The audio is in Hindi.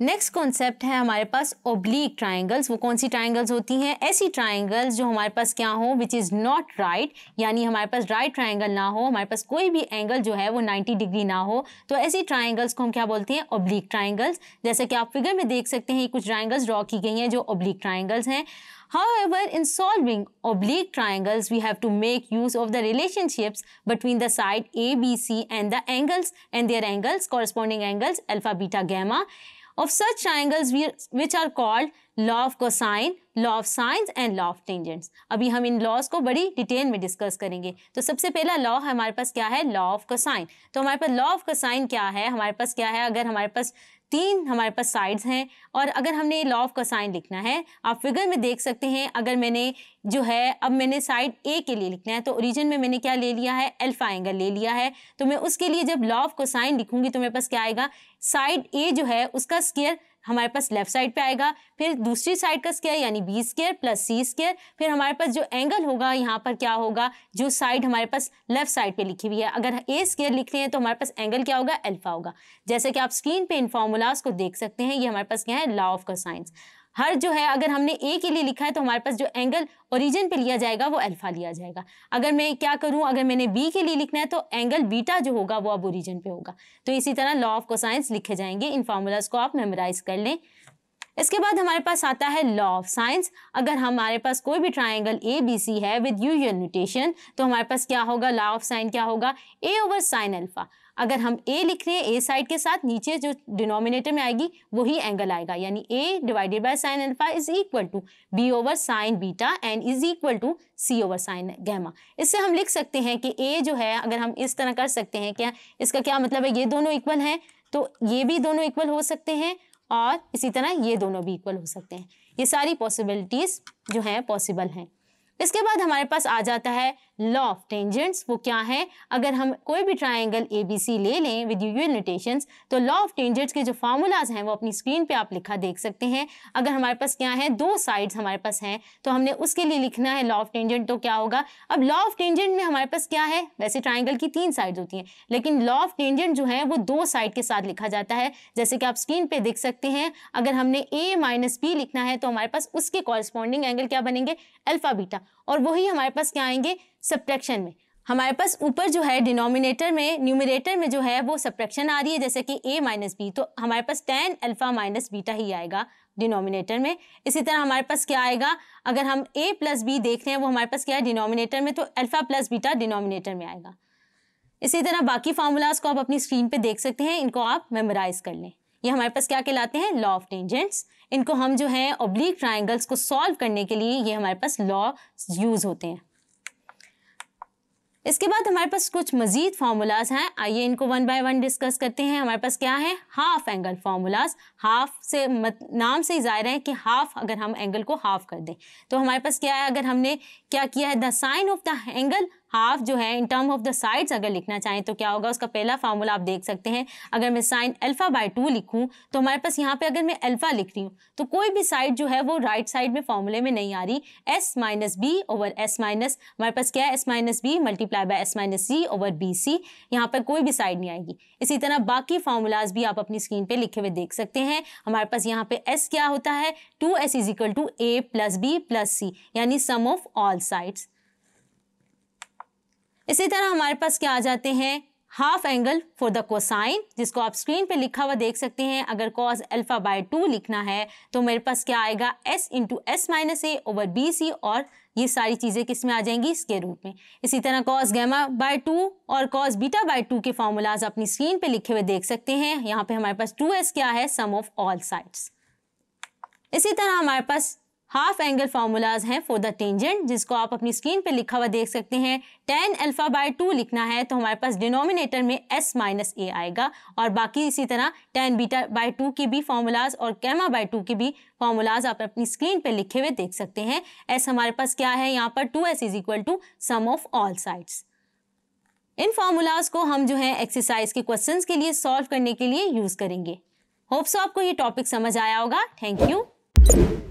नेक्स्ट कॉन्सेप्ट है हमारे पास ओब्लीक ट्राइंगल्स। वो कौन सी ट्राइंगल्स होती हैं? ऐसी ट्राइंगल्स जो हमारे पास क्या हो, विच इज़ नॉट राइट, यानी हमारे पास राइट ट्राइंगल ना हो, हमारे पास कोई भी एंगल जो है वो 90 डिग्री ना हो, तो ऐसी ट्राइंगल्स को हम क्या बोलते हैं? Oblique triangles. जैसे कि आप फिगर में देख सकते हैं कुछ ट्राइंगल्स ड्रॉ की गई हैं जो ओब्लीक ट्राइंगल्स हैं। However, in solving oblique triangles, we have to make use of the relationships between the side A, B, C and the angles and their angles, corresponding angles alpha, beta, gamma of such triangles which are called law of cosine, law of sines and law of tangents। अभी हम इन लॉज को बड़ी डिटेल में डिस्कस करेंगे। तो सबसे पहला लॉ हमारे पास क्या है? Law of cosine. तो हमारे पास लॉ ऑफ कोसाइन क्या है? हमारे पास क्या है, अगर हमारे पास हमारे पास साइड्स हैं और अगर हमने लॉ ऑफ कोसाइन लिखना है, आप फिगर में देख सकते हैं, अगर मैंने जो है अब मैंने साइड ए के लिए लिखना है तो ओरिजिन में मैंने क्या ले लिया है? अल्फा एंगल ले लिया है। तो मैं उसके लिए जब लॉ ऑफ कोसाइन लिखूंगी तो मेरे पास क्या आएगा? साइड ए जो है उसका स्क्वायर हमारे पास लेफ्ट साइड पे आएगा, फिर दूसरी साइड का स्क्वायर यानी बी स्क्वायर प्लस सी स्क्वायर, फिर हमारे पास जो एंगल होगा यहाँ पर क्या होगा? जो साइड हमारे पास लेफ्ट साइड पे लिखी हुई है, अगर ए स्क्वायर लिख रहे हैं तो हमारे पास एंगल क्या होगा? अल्फा होगा। जैसे कि आप स्क्रीन पे इन फॉर्मूलाज को देख सकते हैं, ये हमारे पास क्या है? Law of cosines. हर जो है अगर हमने ए के लिए लिखा है तो हमारे पास जो एंगल ओरिजिन पे लिया जाएगा वो अल्फा लिया जाएगा। अगर मैं क्या करूं, अगर मैंने बी के लिए लिखना है तो एंगल बीटा जो होगा वो अब ओरिजिन पे होगा। तो इसी तरह लॉ ऑफ कोसाइंस लिखे जाएंगे। इन फॉर्मूलाज को आप मेमोराइज कर लें। इसके बाद हमारे पास आता है लॉ ऑफ साइंस। अगर हमारे पास कोई भी ट्राइंगल ए बी सी है विद यूजुअल नोटेशन तो हमारे पास क्या होगा? लॉ ऑफ साइन क्या होगा? ए ओवर साइन अल्फा। अगर हम ए लिख रहे हैं ए साइड के साथ, नीचे जो डिनोमिनेटर में आएगी वही एंगल आएगा, यानी a divided by sine alpha is equal to b over sine beta and is equal to c over sine gamma. इससे हम लिख सकते हैं कि ए जो है, अगर हम इस तरह कर सकते हैं, क्या इसका क्या मतलब है? ये दोनों इक्वल हैं तो ये भी दोनों इक्वल हो सकते हैं और इसी तरह ये दोनों भी इक्वल हो सकते हैं। ये सारी पॉसिबिलिटीज जो हैं पॉसिबल हैं। इसके बाद हमारे पास आ जाता है लॉ ऑफ टेंजेंट्स। वो क्या है? अगर हम कोई भी ट्राइंगल ए बी सी ले लें विद यूजुअल नोटेशंस तो लॉ ऑफ टेंजेंट्स के जो फार्मूलाज हैं वो अपनी स्क्रीन पे आप लिखा देख सकते हैं। अगर हमारे पास क्या है? दो साइड्स हमारे पास हैं तो हमने उसके लिए लिखना है लॉ ऑफ टेंजेंट। तो क्या होगा? अब लॉ ऑफ टेंजेंट में हमारे पास क्या है? वैसे ट्राइंगल की 3 साइड्स होती हैं, लेकिन लॉ ऑफ टेंजेंट जो है वो 2 साइड के साथ लिखा जाता है। जैसे कि आप स्क्रीन पे देख सकते हैं, अगर हमने ए माइनस बी लिखना है तो हमारे पास उसके कॉरस्पॉन्डिंग एंगल क्या बनेंगे? Alpha beta. और वही हमारे पास क्या आएंगे? सब्ट्रैक्शन में हमारे पास ऊपर जो है डिनोमिनेटर में, न्यूमरेटर में जो है वो सब्ट्रैक्शन आ रही है, जैसे कि a माइनस बी, तो हमारे पास tan अल्फा माइनस बीटा ही आएगा डिनोमिनेटर में। इसी तरह हमारे पास क्या आएगा? अगर हम a प्लस बी देख रहे हैं वो हमारे पास क्या है? डिनोमिनेटर में, तो अल्फा प्लस बीटा डिनोमिनेटर में आएगा। इसी तरह बाकी फार्मूलाज को आप अपनी स्क्रीन पे देख सकते हैं, इनको आप मेमोराइज कर लें। ये हमारे पास क्या कहलाते हैं? Law of tangents. इनको हम जो है ओब्लीक ट्राइंगल्स को सॉल्व करने के लिए ये हमारे पास लॉ यूज होते हैं। इसके बाद हमारे पास कुछ मजीद फार्मूलाज हैं, आइए इनको वन बाय वन डिस्कस करते हैं। हमारे पास क्या है? Half angle formulas. हाफ से नाम से ही जाहिर है कि हाफ, अगर हम एंगल को हाफ कर दें तो हमारे पास क्या है? अगर हमने क्या किया है? The sign of the angle half जो है in term of the sides अगर लिखना चाहें तो क्या होगा? उसका पहला फार्मूला आप देख सकते हैं। अगर मैं साइन अल्फा बाय 2 लिखूं तो हमारे पास यहाँ पे अगर मैं अल्फा लिख रही हूँ तो कोई भी साइड जो है वो राइट साइड में फॉर्मूले में नहीं आ रही। S minus B over S minus, हमारे पास क्या है? S minus B multiply by S minus C over B C, यहाँ पर कोई भी साइड नहीं आएगी। इसी तरह बाकी फार्मूलाज भी आप अपनी स्क्रीन पे लिखे हुए देख सकते हैं। हमारे पास यहाँ पे एस क्या होता है? 2s is equal to a plus b plus c, यानी सम ऑफ ऑल साइड्स। इसी तरह हमारे पास क्या आ जाते हैं? Half angle for the cosine, जिसको आप स्क्रीन पे लिखा हुआ देख सकते हैं। अगर कॉस अल्फा बाय 2 लिखना है तो मेरे पास क्या आएगा? s इंटू एस माइनस ए ओवर बी सी, और ये सारी चीज़ें किस में आ जाएंगी? इसके रूप में। इसी तरह कॉस गैमा बाय 2 और कॉस बीटा बाय 2 के फॉर्मूलाज अपनी स्क्रीन पे लिखे हुए देख सकते हैं। यहाँ पे हमारे पास 2s क्या है? सम ऑफ ऑल साइड्स। इसी तरह हमारे पास हाफ एंगल फार्मूलाज हैं फॉर द टेंजेंट, जिसको आप अपनी स्क्रीन पे लिखा हुआ देख सकते हैं। tan अल्फा बाय 2 लिखना है तो हमारे पास डिनोमिनेटर में s माइनस ए आएगा, और बाकी इसी तरह tan बीटा बाय 2 की भी फार्मूलाज और गैमा बाय 2 की भी फार्मूलाज आप अपनी स्क्रीन पे लिखे हुए देख सकते हैं। s हमारे पास क्या है? यहाँ पर 2s is equal to sum of all sides. इन फार्मूलाज को हम जो है एक्सरसाइज के क्वेश्चंस के लिए सॉल्व करने के लिए यूज करेंगे। होप सो आपको ये टॉपिक समझ आया होगा। Thank you.